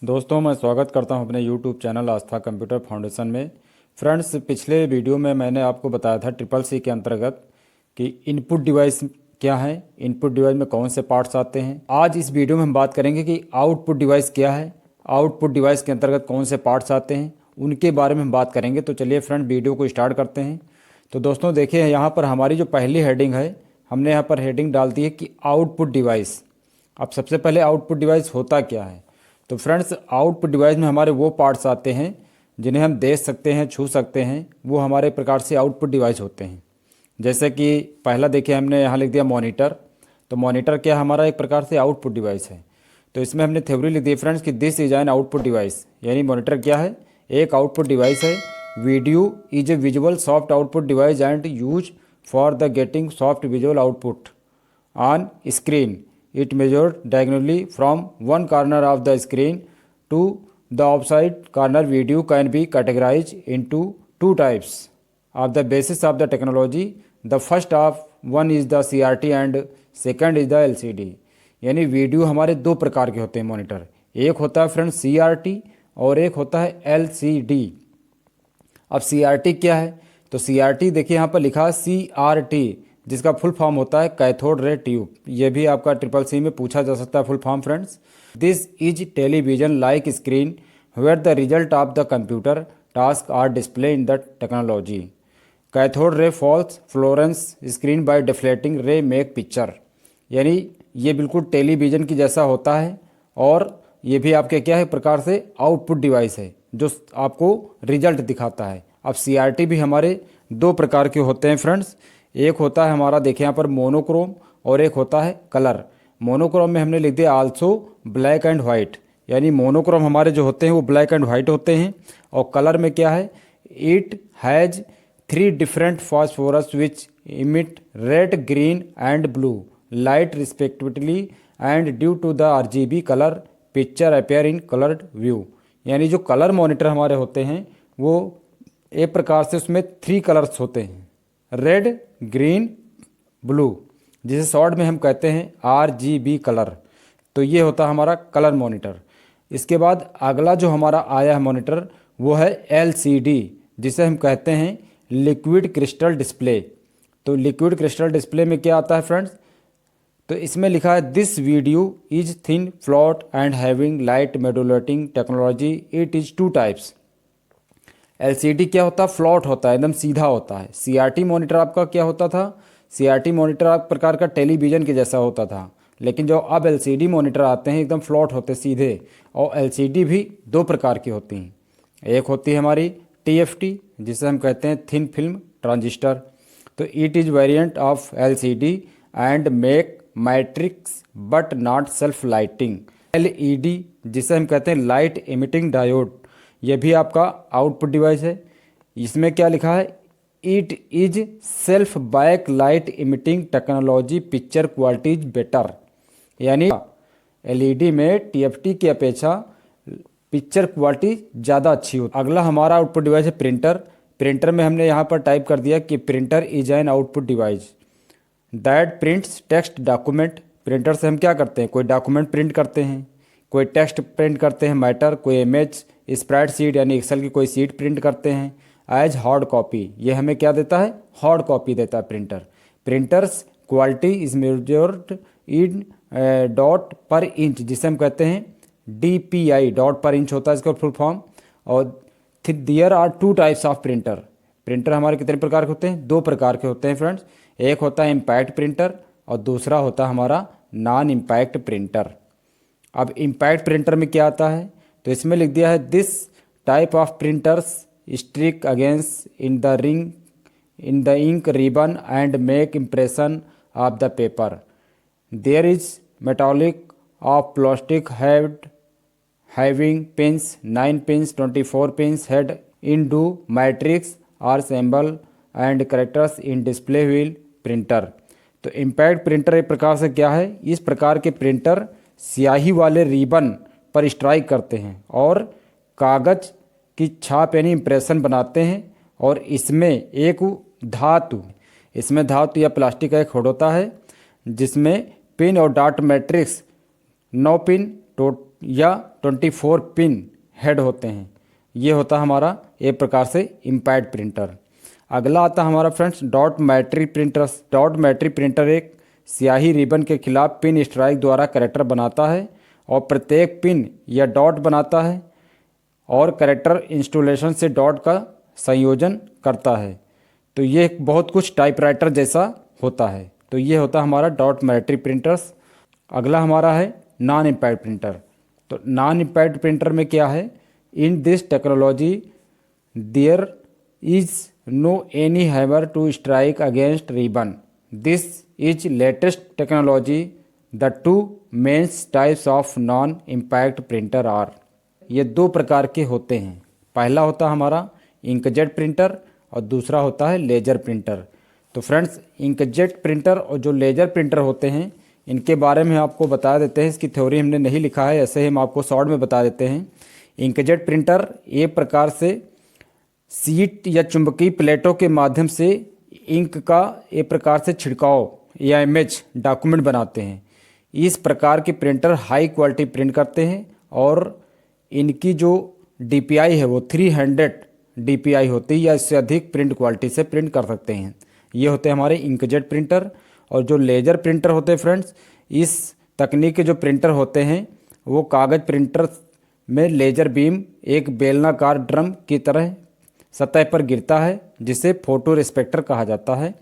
दोस्तों मैं स्वागत करता हूं अपने YouTube चैनल आस्था कंप्यूटर फाउंडेशन में। फ्रेंड्स, पिछले वीडियो में मैंने आपको बताया था ट्रिपल सी के अंतर्गत कि इनपुट डिवाइस क्या है, इनपुट डिवाइस में कौन से पार्ट्स आते हैं। आज इस वीडियो में हम बात करेंगे कि आउटपुट डिवाइस क्या है, आउटपुट डिवाइस के अंतर्गत कौन से पार्ट्स आते हैं, उनके बारे में हम बात करेंगे। तो चलिए फ्रेंड, वीडियो को स्टार्ट करते हैं। तो दोस्तों देखिए, यहाँ पर हमारी जो पहली हेडिंग है, हमने यहाँ पर हेडिंग डाल दी है कि आउटपुट डिवाइस। अब सबसे पहले आउटपुट डिवाइस होता क्या है। तो फ्रेंड्स, आउटपुट डिवाइस में हमारे वो पार्ट्स आते हैं जिन्हें हम देख सकते हैं, छू सकते हैं, वो हमारे प्रकार से आउटपुट डिवाइस होते हैं। जैसे कि पहला देखिए, हमने यहाँ लिख दिया मॉनिटर। तो मॉनिटर क्या हमारा एक प्रकार से आउटपुट डिवाइस है। तो इसमें हमने थ्योरी लिख दी फ्रेंड्स कि this is an output device, यानी मॉनिटर क्या है, एक आउटपुट डिवाइस है। Video is a visual soft output device and use for the getting soft visual output on screen. It measured diagonally from one corner of the screen to the opposite corner. Video can be categorized into two types of the basis of the technology. The first of one is the CRT and second is the LCD. यानी video हमारे दो प्रकार के होते हैं monitor. एक होता है फ्रेंड CRT और एक होता है LCD। अब CRT क्या है, तो CRT देखिए यहाँ पर लिखा है CRT, जिसका फुल फॉर्म होता है कैथोड रे ट्यूब। ये भी आपका ट्रिपल सी में पूछा जा सकता है full form friends. This is television like screen where the result of the computer task are display in the technology. Cathode ray falls fluorescence screen by deflecting ray make picture. यानी ये बिल्कुल television की जैसा होता है और ये भी आपके क्या है, प्रकार से आउटपुट डिवाइस है जो आपको रिजल्ट दिखाता है। अब CRT भी हमारे दो प्रकार के होते हैं फ्रेंड्स। एक होता है हमारा देखिए यहाँ पर मोनोक्रोम और एक होता है कलर। मोनोक्रोम में हमने लिख दिया आल्सो ब्लैक एंड वाइट, यानी मोनोक्रोम हमारे जो होते हैं वो ब्लैक एंड वाइट होते हैं। और कलर में क्या है, it has 3 different phosphorus which emit red, green and blue light respectively and due to the RGB colour picture appear in coloured view. यानी जो कलर मॉनिटर हमारे होते हैं वो एक प्रकार से उसमें 3 कलर्स होते हैं, रेड, ग्रीन, ब्लू, जिसे शॉर्ट में हम कहते हैं RGB कलर। तो ये होता है हमारा कलर मॉनिटर। इसके बाद अगला जो हमारा आया है मॉनिटर वो है LCD, जिसे हम कहते हैं लिक्विड क्रिस्टल डिस्प्ले। तो लिक्विड क्रिस्टल डिस्प्ले में क्या आता है फ्रेंड्स, तो इसमें लिखा है this video is thin flat and having light modulating technology. It is 2 types. LCD क्या होता है, फ्लॉट होता है, एकदम सीधा होता है। CRT मॉनिटर आपका क्या होता था, CRT मॉनिटर आप प्रकार का टेलीविज़न के जैसा होता था, लेकिन जो अब LCD मॉनिटर आते हैं एकदम फ्लॉट होते सीधे। और LCD भी दो प्रकार की होती हैं। एक होती है हमारी TFT, जिसे हम कहते हैं थिन फिल्म ट्रांजिस्टर। तो it is variant of LCD and make matrix but not self lighting. LED, जिसे हम कहते हैं लाइट एमिटिंग डायोड, यह भी आपका आउटपुट डिवाइस है। इसमें क्या लिखा है, it is self back light emitting technology picture quality is better. यानी LED में TFT की अपेक्षा पिक्चर क्वालिटी ज़्यादा अच्छी होती है। अगला हमारा आउटपुट डिवाइस है प्रिंटर। प्रिंटर में हमने यहाँ पर टाइप कर दिया कि printer is an output device that prints text document. Printer से हम क्या करते हैं, कोई डॉक्यूमेंट प्रिंट करते हैं, कोई टेक्स्ट प्रिंट करते हैं, मैटर, कोई इमेज, स्प्रेड शीट यानी एक्सेल की कोई सीट प्रिंट करते हैं एज हार्ड कॉपी। ये हमें क्या देता है, हार्ड कॉपी देता है printer. Printers quality is measured in dot पर इंच, जिसे हम कहते हैं DPI, डॉट पर इंच होता है इसका फुल फॉर्म। और there are 2 types of printer. Printer हमारे कितने प्रकार के होते हैं, 2 प्रकार के होते हैं फ्रेंड्स। एक होता है इम्पैक्ट प्रिंटर और दूसरा होता है हमारा नॉन इम्पैक्ट प्रिंटर। अब इम्पैक्ट प्रिंटर में क्या आता है, तो इसमें लिख दिया है this type of printers strike against in the ring in the ink ribbon and make impression of the paper. There is metallic of plastic head having pins 9 pins 24 pins head in dot matrix or symbol and characters in display wheel printer. तो impact printer एक प्रकार से क्या है, इस प्रकार के printer स्याही वाले रिबन पर स्ट्राइक करते हैं और कागज़ की छाप यानी इम्प्रेशन बनाते हैं। और इसमें एक धातु या प्लास्टिक का एक होड होता है जिसमें पिन और डॉट मैट्रिक्स 9 पिन या 24 पिन हेड होते हैं। ये होता हमारा एक प्रकार से इम्पैक्ट प्रिंटर। अगला आता है हमारा friends dot matric printers. Dot matric printer एक स्याही रिबन के खिलाफ पिन स्ट्राइक द्वारा कैरेक्टर बनाता है और प्रत्येक पिन या डॉट बनाता है और कैरेक्टर इंस्टॉलेशन से डॉट का संयोजन करता है। तो ये बहुत कुछ टाइपराइटर जैसा होता है। तो ये होता हमारा डॉट मैट्रिक प्रिंटर्स। अगला हमारा है नॉन इम्पैक्ट प्रिंटर। तो नॉन इम्पैक्ट प्रिंटर में क्या है, in this technology there is no any hammer to strike against ribbon. This is latest technology. The two mains types of non impact printer are. ये दो प्रकार के होते हैं। पहला होता हमारा इंकजेट प्रिंटर और दूसरा होता है लेजर प्रिंटर। तो फ्रेंड्स इंकजेट प्रिंटर और जो लेजर प्रिंटर होते हैं इनके बारे में आपको बता देते हैं। इसकी थ्योरी हमने नहीं लिखा है, ऐसे ही हम आपको शॉर्ट में बता देते हैं। इंकजेट प्रिंटर एक प्रकार से सीट या चुंबकीय प्लेटों के माध्यम से इंक का एक प्रकार से छिड़काव या इमेज डॉक्यूमेंट बनाते हैं। इस प्रकार के प्रिंटर हाई क्वालिटी प्रिंट करते हैं और इनकी जो DPI है वो 300 DPI होती है या इससे अधिक प्रिंट क्वालिटी से प्रिंट कर सकते हैं। ये होते हैं हमारे इंकजेट प्रिंटर। और जो लेजर प्रिंटर होते हैं फ्रेंड्स, इस तकनीक के जो प्रिंटर होते हैं वो कागज़ प्रिंटर में लेजर बीम एक बेलनाकार ड्रम की तरह सतह पर गिरता है जिसे फोटो रिस्पेक्टर कहा जाता है।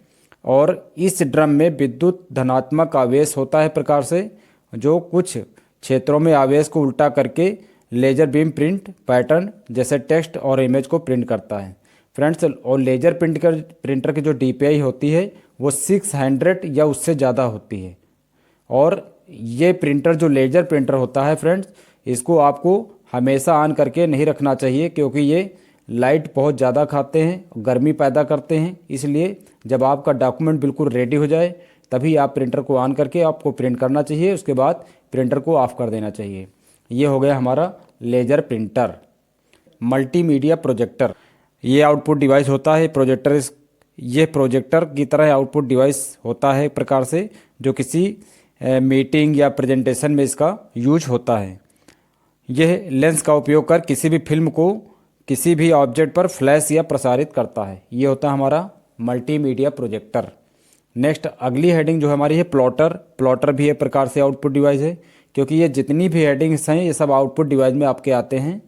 और इस ड्रम में विद्युत धनात्मक आवेश होता है प्रकार से, जो कुछ क्षेत्रों में आवेश को उल्टा करके लेजर बीम प्रिंट पैटर्न जैसे टेक्स्ट और इमेज को प्रिंट करता है फ्रेंड्स। और लेजर प्रिंटर की जो DPI होती है वो 600 या उससे ज़्यादा होती है। और ये प्रिंटर जो लेजर प्रिंटर होता है फ्रेंड्स, इसको आपको हमेशा ऑन करके नहीं रखना चाहिए क्योंकि ये लाइट बहुत ज़्यादा खाते हैं, गर्मी पैदा करते हैं। इसलिए जब आपका डॉक्यूमेंट बिल्कुल रेडी हो जाए तभी आप प्रिंटर को ऑन करके आपको प्रिंट करना चाहिए, उसके बाद प्रिंटर को ऑफ कर देना चाहिए। ये हो गया हमारा लेजर प्रिंटर। मल्टीमीडिया प्रोजेक्टर, ये आउटपुट डिवाइस होता है। प्रोजेक्टर ये प्रोजेक्टर की तरह आउटपुट डिवाइस होता है एक प्रकार से, जो किसी मीटिंग या प्रेजेंटेशन में इसका यूज होता है। यह लेंस का उपयोग कर किसी भी फिल्म को किसी भी ऑब्जेक्ट पर फ्लैश या प्रसारित करता है। ये होता है हमारा मल्टीमीडिया प्रोजेक्टर। नेक्स्ट अगली हेडिंग जो हमारी है प्लॉटर। प्लॉटर भी एक प्रकार से आउटपुट डिवाइस है, क्योंकि ये जितनी भी हेडिंग्स हैं ये सब आउटपुट डिवाइस में आपके आते हैं।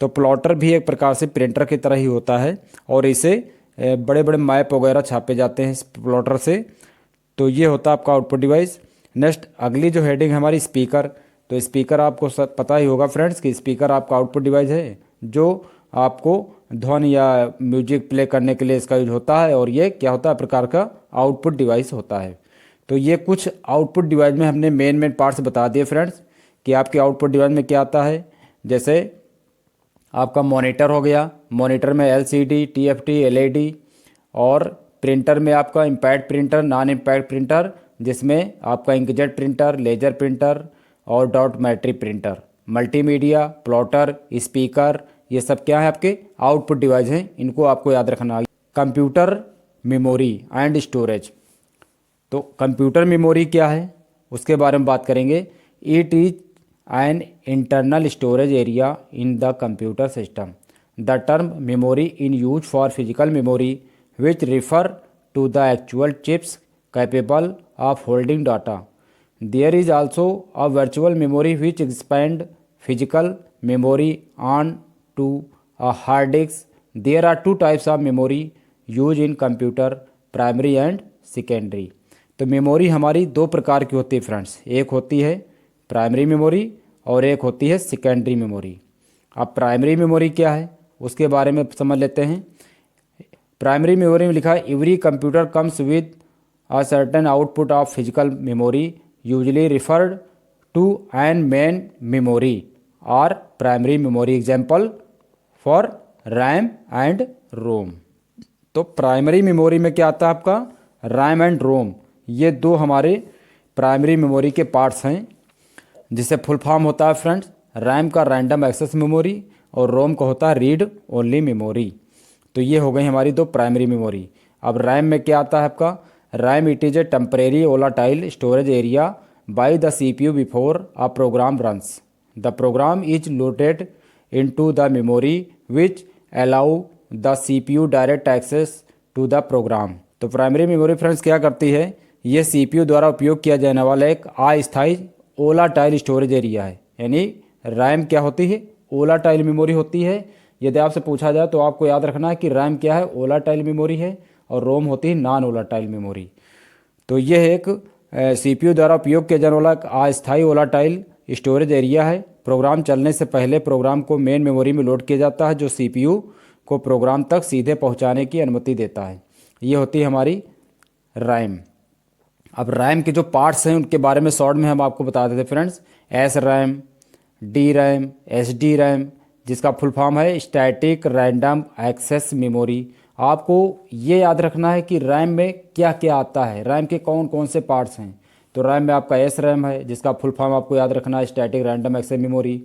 तो प्लॉटर भी एक प्रकार से प्रिंटर की तरह ही होता है और इसे बड़े बड़े मैप वगैरह छापे जाते हैं इस प्लॉटर से। तो ये होता है आपका आउटपुट डिवाइस। नेक्स्ट अगली जो हेडिंग हमारी स्पीकर। तो स्पीकर आपको पता ही होगा फ्रेंड्स कि स्पीकर आपका आउटपुट डिवाइस है जो आपको ध्वनि या म्यूजिक प्ले करने के लिए इसका यूज होता है। और ये क्या होता है प्रकार का आउटपुट डिवाइस होता है। तो ये कुछ आउटपुट डिवाइस में हमने मेन पार्ट्स बता दिए फ्रेंड्स कि आपके आउटपुट डिवाइस में क्या आता है। जैसे आपका मॉनिटर हो गया, मॉनिटर में LCD, TFT, LED। और प्रिंटर में आपका impact printer, non impact printer जिसमें आपका इंकजेट प्रिंटर, लेजर प्रिंटर और dot matric printer. Multimedia, plotter, speaker, ये सब क्या है आपके आउटपुट डिवाइस हैं, इनको आपको याद रखना है। Computer memory and storage. तो कंप्यूटर मेमोरी क्या है उसके बारे में बात करेंगे। It is an internal storage area in the computer system. The term memory in use for physical memory which refer to the actual chips capable of holding data. There is also a virtual memory which expand physical memory on to a hard disk. There are two types of memory use in computer, primary and secondary. तो memory हमारी दो प्रकार की होती है friends, एक होती है प्राइमरी मेमोरी और एक होती है सेकेंडरी मेमोरी। अब प्राइमरी मेमोरी क्या है उसके बारे में समझ लेते हैं। प्राइमरी मेमोरी में लिखा है every computer comes with a certain output of physical memory usually referred to an main memory और primary memory. Example for RAM and ROM. तो प्राइमरी मेमोरी में क्या आता है आपका रैम एंड रोम। ये दो हमारे प्राइमरी मेमोरी के पार्ट्स हैं, जिसे फुल फॉर्म होता है फ्रेंड्स रैम का रैंडम एक्सेस मेमोरी और रोम का होता है रीड ओनली मेमोरी। तो ये हो गई हमारी दो प्राइमरी मेमोरी। अब रैम में क्या आता है आपका RAM, it is a temporary volatile storage area by the CPU before a program runs. The program is loaded into the memory which allow the CPU direct access to the program. तो primary memory friends क्या करती है, ये CPU द्वारा उपयोग किया जाने वाला एक अस्थायी वोलाटाइल स्टोरेज एरिया है। यानी रैम क्या होती है, वोलाटाइल मेमोरी होती है। यदि आपसे पूछा जाए तो आपको याद रखना है कि रैम क्या है, वोलाटाइल मेमोरी है, और रोम होती है नॉन वोलाटाइल मेमोरी। तो यह एक सीपीयू द्वारा उपयोग किया जाने वाला अस्थायी वोलाटाइल स्टोरेज एरिया है। प्रोग्राम चलने से पहले प्रोग्राम को मेन मेमोरी में लोड किया जाता है, जो सीपीयू को प्रोग्राम तक सीधे पहुंचाने की अनुमति देता है। ये होती है हमारी रैम। अब रैम के जो पार्ट्स हैं उनके बारे में शॉर्ट में हम आपको बता देते हैं friends. S RAM, D RAM, S D RAM, जिसका फुल फॉर्म है स्टैटिक रैंडम एक्सेस मेमोरी। आपको ये याद रखना है कि रैम में क्या क्या आता है, रैम के कौन कौन से पार्ट्स हैं। तो रैम में आपका एस रैम है, जिसका फुल फॉर्म आपको याद रखना है static random access memory.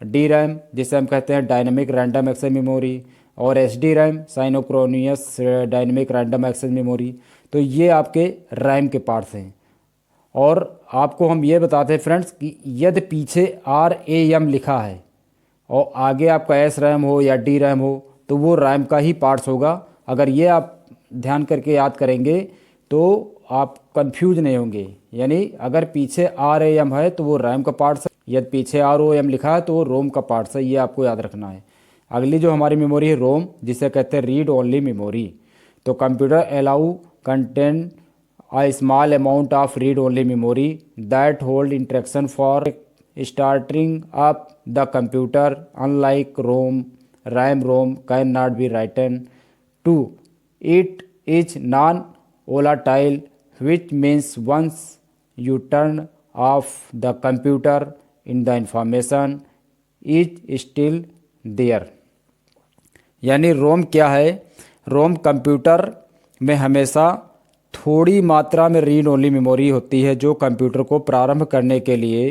D RAM जिसे हम कहते हैं डायनेमिक रैंडम एक्सेस मेमोरी, और S D RAM synchronous dynamic random access memory. तो ये आपके रैम के पार्ट्स हैं। और आपको हम ये बताते हैं फ्रेंड्स कि यदि पीछे RAM लिखा है और आगे आपका एस रैम हो या डी रैम हो तो वो रैम का ही पार्ट्स होगा। अगर ये आप ध्यान करके याद करेंगे तो आप कंफ्यूज नहीं होंगे। यानी अगर पीछे RAM है तो वो रैम का पार्ट्स है, यदि पीछे ROM लिखा है तो वो रोम का पार्ट्स है। ये आपको याद रखना है। अगली जो हमारी मेमोरी है रोम, जिसे कहते हैं रीड ओनली मेमोरी। तो computer allow contain a small amount of read-only memory that hold instruction for starting up the computer. Unlike ROM, RAM-ROM cannot be written to. It is non-volatile, which means once you turn off the computer, in the information is still there. यानी रोम क्या है, रोम computer में हमेशा थोड़ी मात्रा में read only memory होती है, जो कंप्यूटर को प्रारंभ करने के लिए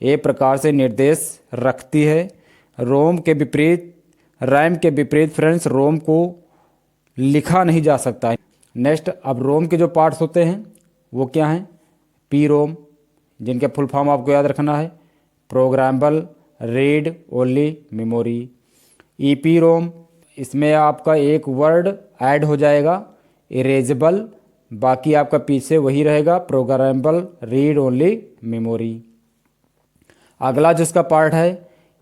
एक प्रकार से निर्देश रखती है। रोम के विपरीत, रैम के विपरीत फ्रेंड्स, रोम को लिखा नहीं जा सकता है। नेक्स्ट, अब रोम के जो पार्ट्स होते हैं वो क्या हैं, पी रोम, जिनके फुल फॉर्म आपको याद रखना है programmable read only memory. EPROM, इसमें आपका एक वर्ड ऐड हो जाएगा, इरेजेबल, बाकी आपका पीछे वही रहेगा प्रोग्रामेबल रीड ओनली मेमोरी। अगला जिसका पार्ट है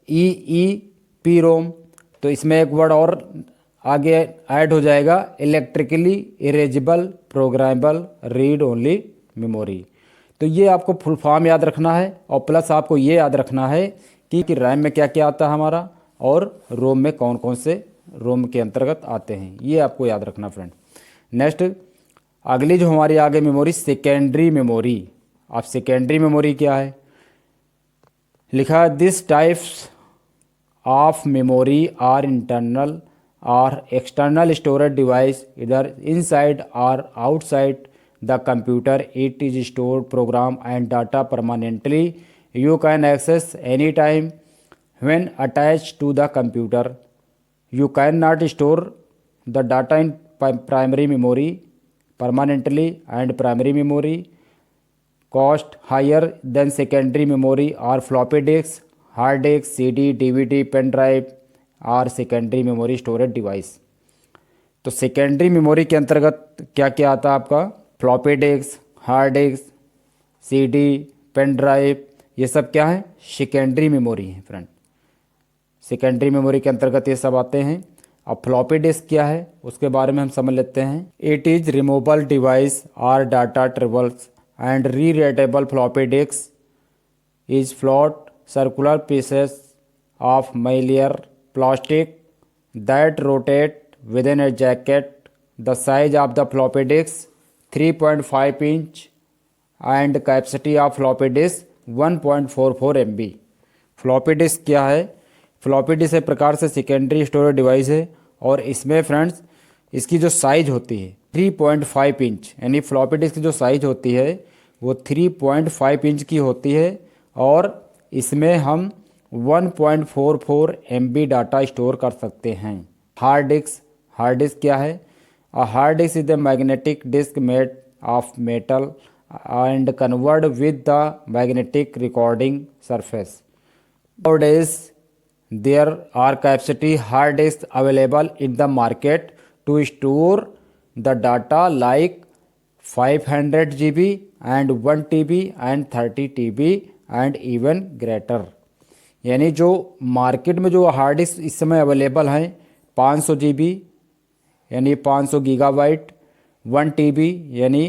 EEP रोम, तो इसमें एक वर्ड और आगे ऐड हो जाएगा, electrically erasable programmable read only memory. तो ये आपको फुल फॉर्म याद रखना है, और प्लस आपको ये याद रखना है कि रैम में क्या क्या आता है हमारा, और रोम में कौन कौन से रोम के अंतर्गत आते हैं। ये आपको याद रखना फ्रेंड। नेक्स्ट, अगली जो हमारी आगे मेमोरी सेकेंडरी मेमोरी। अब सेकेंडरी मेमोरी क्या है, लिखा है this types of memory are internal or external storage device either inside or outside the computer. It is store program and data permanently. You can access any time when attach to the computer. You can not store the data in primary memory permanently, and primary memory cost higher than secondary memory or floppy disks, hard disk, CD, DVD, pen drive और secondary memory storage device। तो secondary memory के अंतर्गत क्या क्या आता है आपका, floppy disk, hard disk, CD, pen drive, ये सब क्या है, secondary memory है फ्रेंड। secondary memory के अंतर्गत ये सब आते हैं। अब फ्लॉपी डिस्क क्या है उसके बारे में हम समझ लेते हैं। It is removable device are data travels and rewritable floppy disk is flat circular pieces of malleable plastic that rotate within a jacket. The size of the floppy disk 3.5 inch and capacity of floppy disk 1.44 MB। Floppy disk क्या है, floppy disk एक प्रकार से secondary storage device है, और इसमें friends इसकी जो साइज होती है 3.5 इंच, यानी फ्लॉपी डिस्क की जो साइज होती है वो 3.5 इंच की होती है, और इसमें हम 1.44 MB डाटा स्टोर कर सकते हैं। हार्ड डिस्क क्या है, a hard disk is the magnetic disk made of metal and covered with the magnetic recording surface. Nowadays there are capacity hard disks available in the market to store the data like 500 GB and 1 TB and 30 TB and even greater। यानी जो market में जो hard disk इस समय available हैं 500 GB यानी 500 gigabyte, 1 TB यानी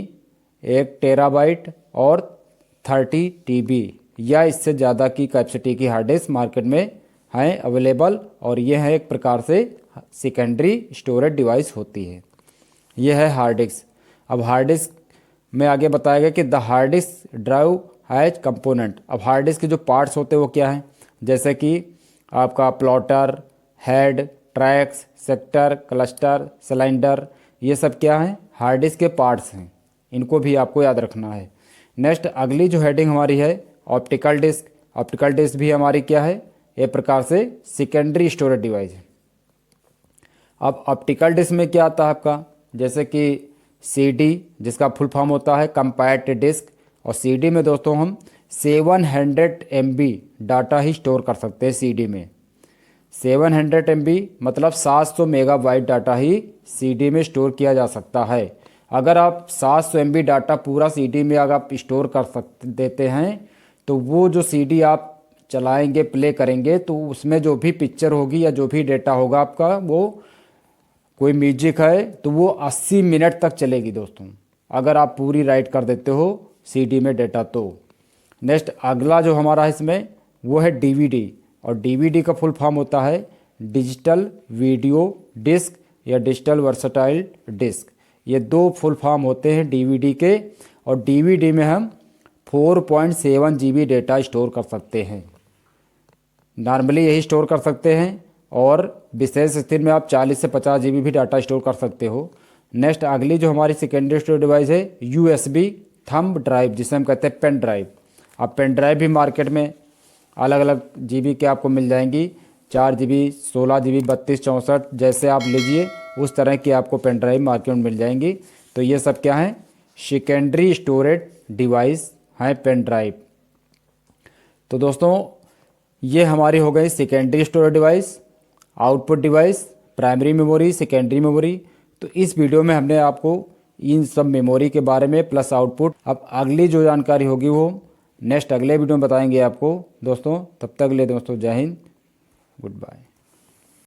1 terabyte और 30 TB या इससे ज़्यादा की कैपेसिटी की हार्ड डिस्क मार्केट में हैं अवेलेबल। और ये है एक प्रकार से सेकेंडरी स्टोरेज डिवाइस होती है। ये है हार्ड डिस्क। अब हार्ड डिस्क में आगे बताया गया कि the hard disk drive has component. अब हार्ड डिस्क के जो पार्ट्स होते हैं वो क्या हैं, जैसे कि आपका plotter, head, tracks, sector, cluster, cylinder, ये सब क्या हैं, हार्ड डिस्क के पार्ट्स हैं। इनको भी आपको याद रखना है। नेक्स्ट अगली जो हेडिंग हमारी है ऑप्टिकल डिस्क। ऑप्टिकल डिस्क भी हमारी क्या है, एक प्रकार से सेकेंडरी स्टोरेज डिवाइस है। अब ऑप्टिकल डिस्क में क्या आता है आपका, जैसे कि CD जिसका फुल फॉर्म होता है कंपैक्ट डिस्क। और CD में दोस्तों हम 700 MB डाटा ही स्टोर कर सकते हैं CD में। 700 MB मतलब 700 मेगाबाइट डाटा ही CD में स्टोर किया जा सकता है। अगर आप 700 MB डाटा पूरा CD में अगर आप स्टोर कर देते हैं तो वो जो CD आप चलाएंगे, प्ले करेंगे, तो उसमें जो भी पिक्चर होगी या जो भी डेटा होगा आपका, वो कोई म्यूजिक है तो वो 80 मिनट तक चलेगी दोस्तों, अगर आप पूरी राइट कर देते हो CD में डेटा तो। नेक्स्ट अगला जो हमारा है इसमें वो है DVD। और DVD का फुल फॉर्म होता है डिजिटल वीडियो डिस्क या डिजिटल वर्सटाइल डिस्क। ये दो फुल फॉर्म होते हैं DVD के। और DVD में हम 4.7 GB डेटा स्टोर कर सकते हैं, नॉर्मली यही स्टोर कर सकते हैं। और विशेष स्थिति में आप 40 से 50 GB भी डाटा स्टोर कर सकते हो। नेक्स्ट अगली जो हमारी सेकेंडरी स्टोरेज डिवाइस है USB थंब ड्राइव, जिसे हम कहते हैं पेन ड्राइव। अब पेन ड्राइव भी मार्केट में अलग अलग GB के आपको मिल जाएंगी, 4 GB, 16 GB, 32, 64, जैसे आप लीजिए उस तरह की आपको पेन ड्राइव मार्केट में मिल जाएंगी। तो ये सब क्या है, सेकेंडरी स्टोरेज डिवाइस हैं पेन ड्राइव। तो दोस्तों ये हमारी हो गई secondary storage device, output device, primary memory, secondary memory. तो इस वीडियो में हमने आपको इन सब मेमोरी के बारे में प्लस आउटपुट, अब अगली जो जानकारी होगी वो नेक्स्ट अगले वीडियो में बताएंगे आपको दोस्तों। तब तक के लिए दोस्तों जय हिंद, गुड बाय।